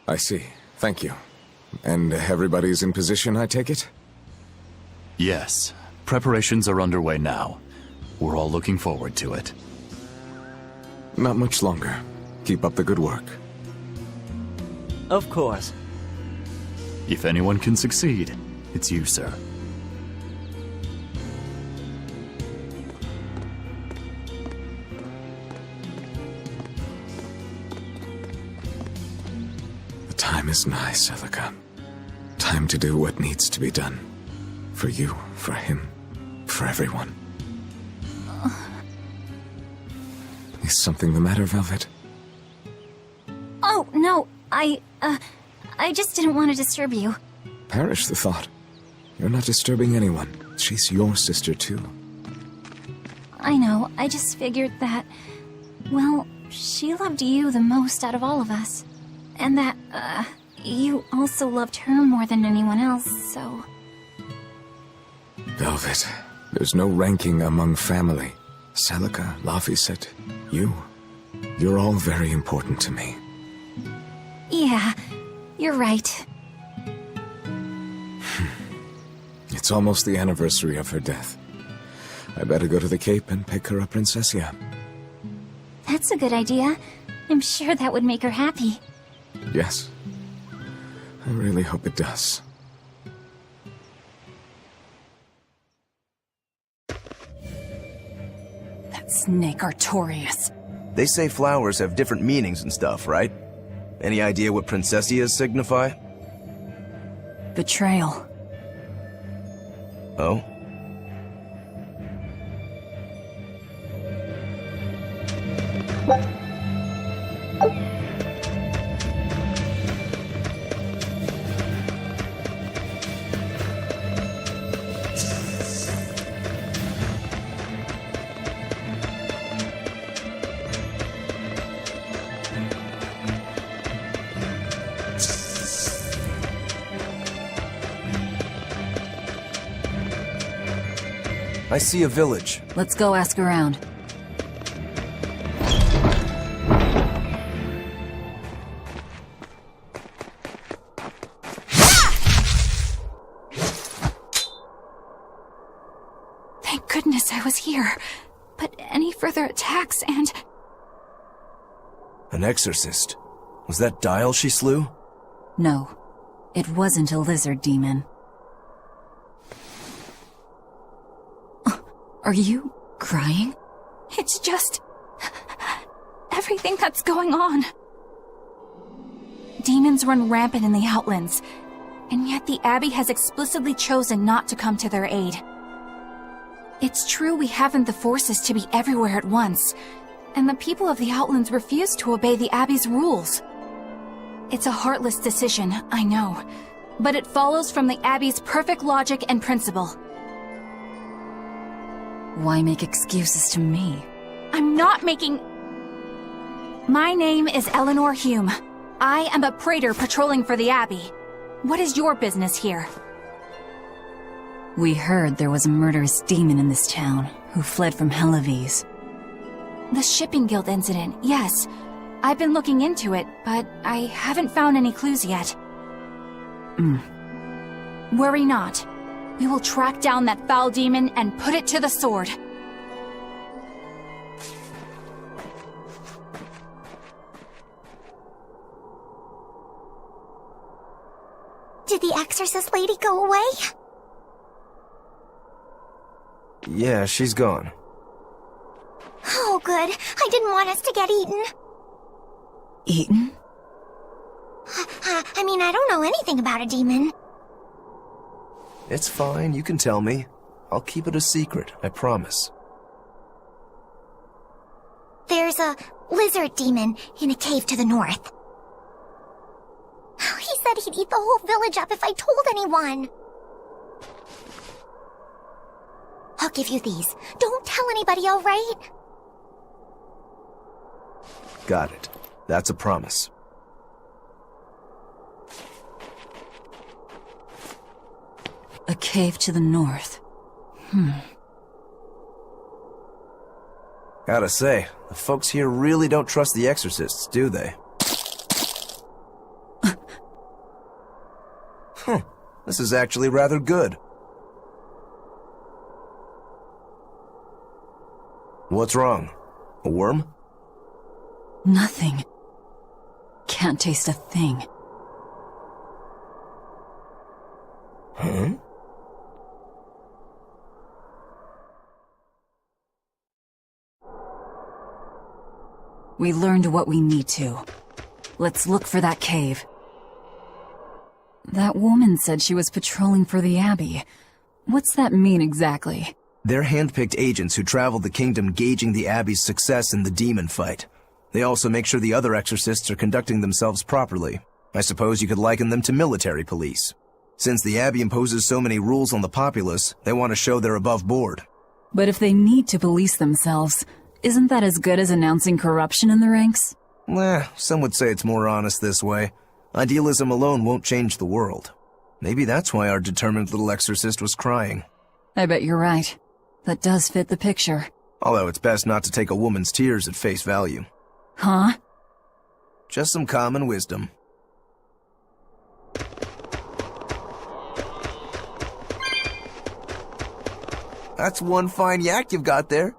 I see. Thank you. And everybody's in position, I take it? Yes. Preparations are underway now. We're all looking forward to it. Not much longer. Keep up the good work. Of course. If anyone can succeed, it's you, sir. The time is nigh, Celica. Time to do what needs to be done. For you, for him, for everyone. Is something the matter, Velvet? Oh, no, I just didn't want to disturb you. Perish the thought. You're not disturbing anyone. She's your sister, too. I know, I just figured that, well, she loved you the most out of all of us. And that, you also loved her more than anyone else, so... Velvet, there's no ranking among family. Celica, Laphicet, you. You're all very important to me. Yeah, you're right. It's almost the anniversary of her death. I better go to the Cape and pick her up Princessia. That's a good idea. I'm sure that would make her happy. Yes. I really hope it does. That snake Artorias. They say flowers have different meanings and stuff, right? Any idea what Princessias signify? Betrayal. Oh? I see a village. Let's go ask around. Thank goodness I was here. But any further attacks and... An exorcist. Was that Dial she slew? No, it wasn't a lizard demon. Are you crying? It's just... everything that's going on. Demons run rampant in the Outlands, and yet the Abbey has explicitly chosen not to come to their aid. It's true we haven't the forces to be everywhere at once, and the people of the Outlands refuse to obey the Abbey's rules. It's a heartless decision, I know, but it follows from the Abbey's perfect logic and principle. Why make excuses to me? I'm not making... My name is Eleanor Hume. I am a praetor patrolling for the Abbey. What is your business here? We heard there was a murderous demon in this town who fled from Helives. The Shipping Guild incident, yes. I've been looking into it, but I haven't found any clues yet. Worry not. We will track down that foul demon and put it to the sword. Did the Exorcist lady go away? Yeah, she's gone. Oh, good. I didn't want us to get eaten. Eaten? I mean, I don't know anything about a demon. It's fine, you can tell me. I'll keep it a secret, I promise. There's a lizard demon in a cave to the north. He said he'd eat the whole village up if I told anyone. I'll give you these. Don't tell anybody, all right? Got it. That's a promise. A cave to the north. Gotta say, the folks here really don't trust the Exorcists, do they? This is actually rather good. What's wrong? A worm? Nothing. Can't taste a thing. Huh? We learned what we need to. Let's look for that cave. That woman said she was patrolling for the Abbey. What's that mean exactly? They're handpicked agents who travel the kingdom gauging the Abbey's success in the demon fight. They also make sure the other exorcists are conducting themselves properly. I suppose you could liken them to military police. Since the Abbey imposes so many rules on the populace, they want to show they're above board. But if they need to police themselves, isn't that as good as announcing corruption in the ranks? Some would say it's more honest this way. Idealism alone won't change the world. Maybe that's why our determined little exorcist was crying. I bet you're right. That does fit the picture. Although it's best not to take a woman's tears at face value. Huh? Just some common wisdom. That's one fine yak you've got there.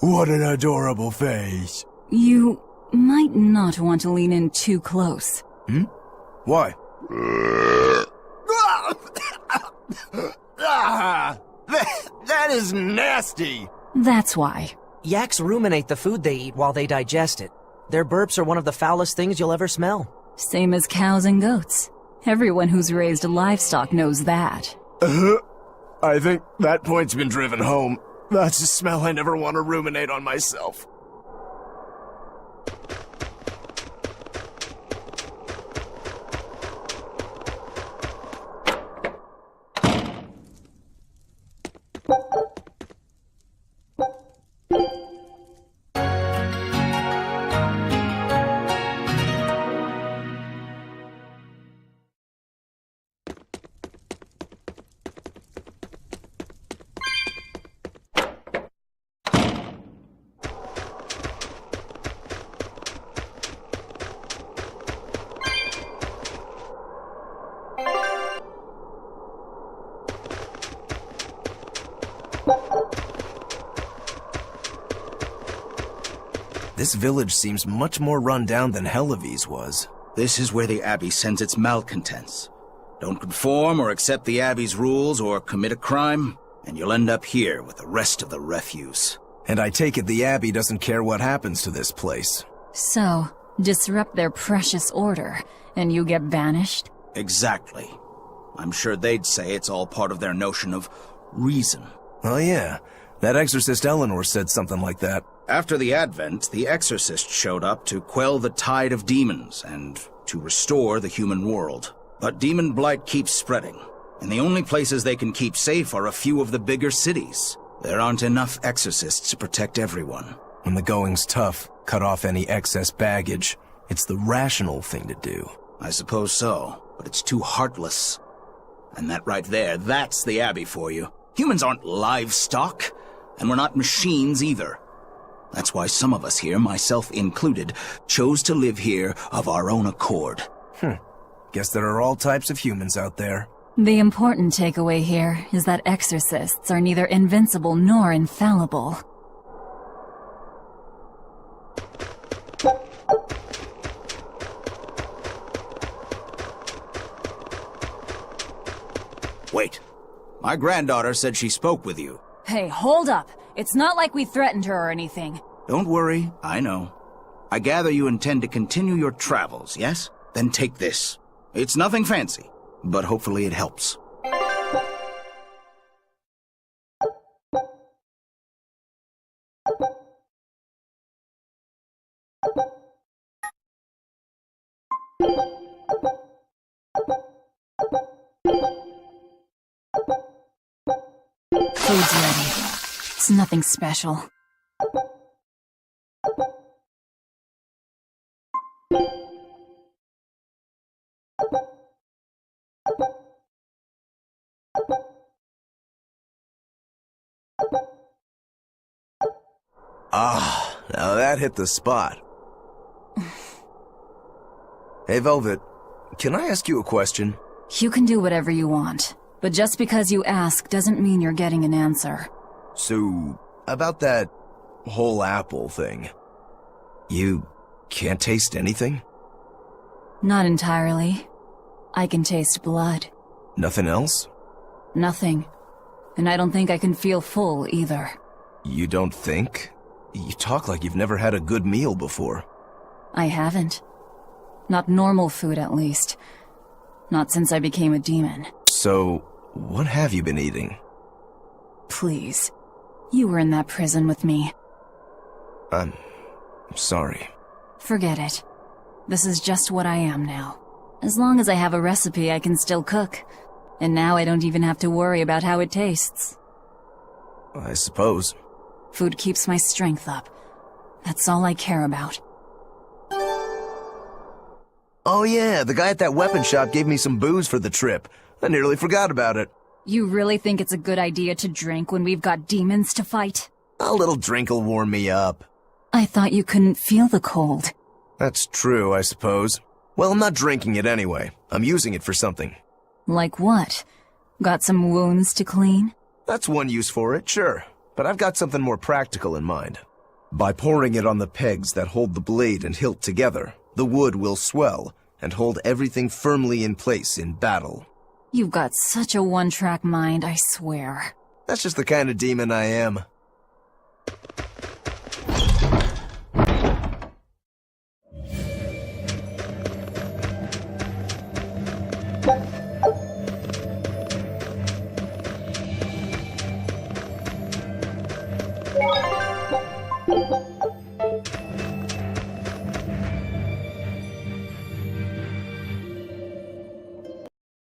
What an adorable face. You might not want to lean in too close. Why? That is nasty! That's why. Yaks ruminate the food they eat while they digest it. Their burps are one of the foulest things you'll ever smell. Same as cows and goats. Everyone who's raised livestock knows that. I think that point's been driven home. That's a smell I never want to ruminate on myself. This village seems much more run down than Helavi's was. This is where the Abbey sends its malcontents. Don't conform or accept the Abbey's rules or commit a crime, and you'll end up here with the rest of the refuse. And I take it the Abbey doesn't care what happens to this place. So, disrupt their precious order, and you get banished? Exactly. I'm sure they'd say it's all part of their notion of reason. Oh yeah, that exorcist Eleanor said something like that. After the Advent, the Exorcist showed up to quell the tide of demons and to restore the human world. But demon blight keeps spreading, and the only places they can keep safe are a few of the bigger cities. There aren't enough exorcists to protect everyone. When the going's tough, cut off any excess baggage. It's the rational thing to do. I suppose so, but it's too heartless. And that right there, that's the Abbey for you. Humans aren't livestock, and we're not machines either. That's why some of us here, myself included, chose to live here of our own accord. Guess there are all types of humans out there. The important takeaway here is that exorcists are neither invincible nor infallible. Wait. My granddaughter said she spoke with you. Hey, hold up. It's not like we threatened her or anything. Don't worry, I know. I gather you intend to continue your travels, yes? Then take this. It's nothing fancy, but hopefully it helps. Food's ready. It's nothing special. Ah, now that hit the spot. Hey, Velvet, can I ask you a question? You can do whatever you want, but just because you ask doesn't mean you're getting an answer. So, about that whole apple thing. You can't taste anything? Not entirely. I can taste blood. Nothing else? Nothing. And I don't think I can feel full either. You don't think? You talk like you've never had a good meal before. I haven't. Not normal food, at least. Not since I became a demon. So, what have you been eating? Please. You were in that prison with me. I'm sorry. Forget it. This is just what I am now. As long as I have a recipe, I can still cook. And now I don't even have to worry about how it tastes. I suppose. Food keeps my strength up. That's all I care about. Oh yeah, the guy at that weapon shop gave me some booze for the trip. I nearly forgot about it. You really think it's a good idea to drink when we've got demons to fight? A little drink'll warm me up. I thought you couldn't feel the cold. That's true, I suppose. Well, I'm not drinking it anyway. I'm using it for something. Like what? Got some wounds to clean? That's one use for it, sure. But I've got something more practical in mind. By pouring it on the pegs that hold the blade and hilt together, the wood will swell and hold everything firmly in place in battle. You've got such a one-track mind, I swear. That's just the kind of demon I am.